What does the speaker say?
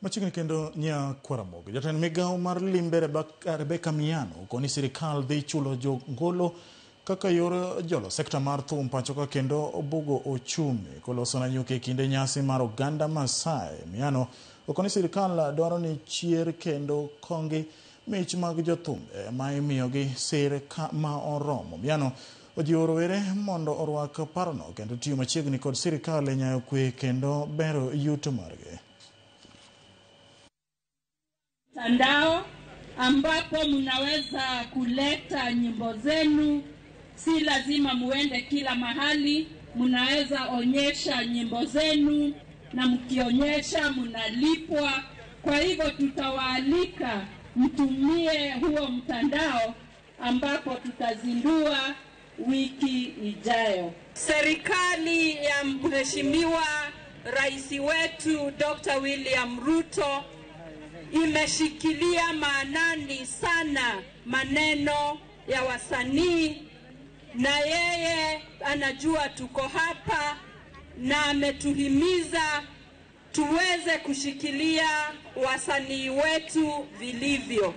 Machiegni kendo nya Kwaramogo. Jatend migao mar limbe Rebecca Miano koni sirikal dhi chulo jongolo kaka yor jolo sekta mar thum pachoka kendo bugo ochumi koloso na nyuke kinde nyasi mar oganda Masai. Miano koni sirikal dwaro ni chier kendo kongi mich mag jothum ma imiyogi sir ma oromo. Miano ojiwo rowere mondo orwak parono kendo tiyo machiegni kod sirikal e nyayo kwe kendo bero yuto margi. Mtandao ambapo mnaweza kuleta nyimbo zenu, si lazima muende kila mahali, mnaweza onyesha nyimbo zenu na mkionyesha mnalipwa. Kwa hivyo tutawaalika mtumie huo mtandao ambapo tutazindua wiki ijayo. Serikali ya Mheshimiwa Rais wetu Dr. William Ruto imeshikilia maanani sana maneno ya wasanii, na yeye anajua tuko hapa na ametuhimiza tuweze kushikilia wasanii wetu vilivyo.